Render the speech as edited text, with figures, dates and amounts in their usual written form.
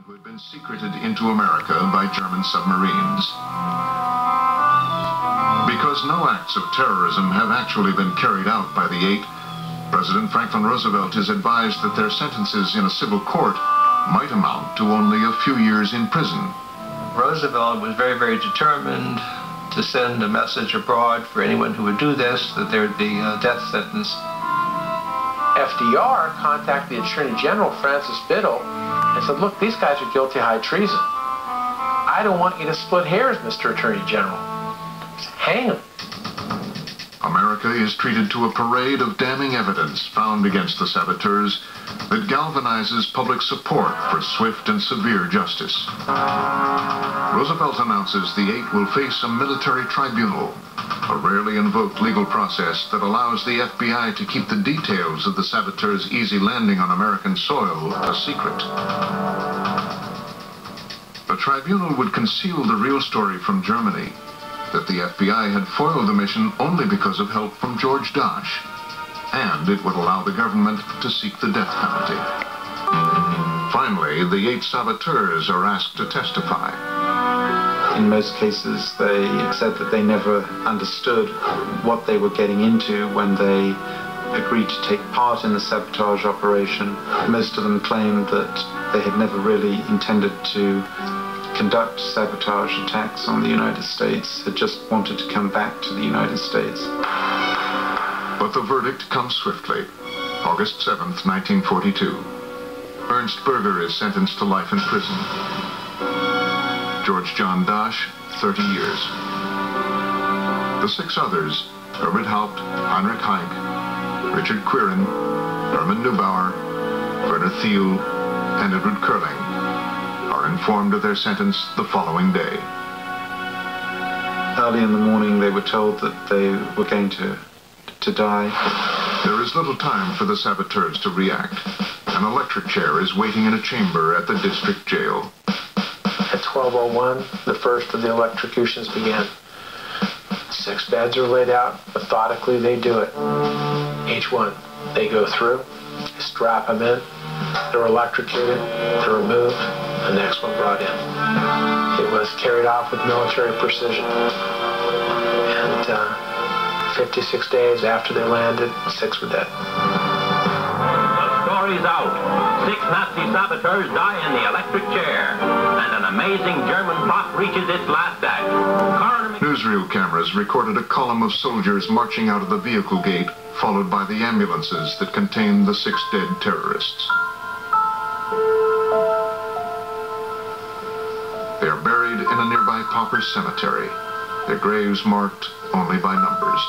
who had been secreted into America by German submarines. Because no acts of terrorism have actually been carried out by the eight, President Franklin Roosevelt is advised that their sentences in a civil court might amount to only a few years in prison. Roosevelt was very, very determined to send a message abroad for anyone who would do this, that there would be a death sentence. FDR contacted the Attorney General, Francis Biddle, and said, look, these guys are guilty of high treason. I don't want you to split hairs, Mr. Attorney General. Just hang them. America is treated to a parade of damning evidence found against the saboteurs that galvanizes public support for swift and severe justice. Roosevelt announces the eight will face a military tribunal, a rarely invoked legal process that allows the FBI to keep the details of the saboteurs' easy landing on American soil a secret. The tribunal would conceal the real story from Germany, that the FBI had foiled the mission only because of help from George Dosh, and it would allow the government to seek the death penalty. Finally, the eight saboteurs are asked to testify. In most cases, they said that they never understood what they were getting into when they agreed to take part in the sabotage operation. Most of them claimed that they had never really intended to conduct sabotage attacks on the United States, had just wanted to come back to the United States. But the verdict comes swiftly. August 7th, 1942. Ernst Berger is sentenced to life in prison. George John Dosh, 30 years. The six others, Herbert Haupt, Heinrich Heink, Richard Quirin, Herman Neubauer, Werner Thiel, and Edward Curling, are informed of their sentence the following day. Early in the morning, they were told that they were going to die. There is little time for the saboteurs to react. An electric chair is waiting in a chamber at the district jail. At 12:01, the first of the electrocutions began. 6 beds are laid out. Methodically, they do it. Each one, they go through, strap them in, they're electrocuted, they're removed, the next one brought in. It was carried off with military precision. And 56 days after they landed, 6 were dead. The story's out. 6 Nazi saboteurs die in the electric chair, and an amazing German plot reaches its last act. Newsreel cameras recorded a column of soldiers marching out of the vehicle gate, followed by the ambulances that contained the 6 dead terrorists. They are buried in a nearby pauper cemetery, their graves marked only by numbers.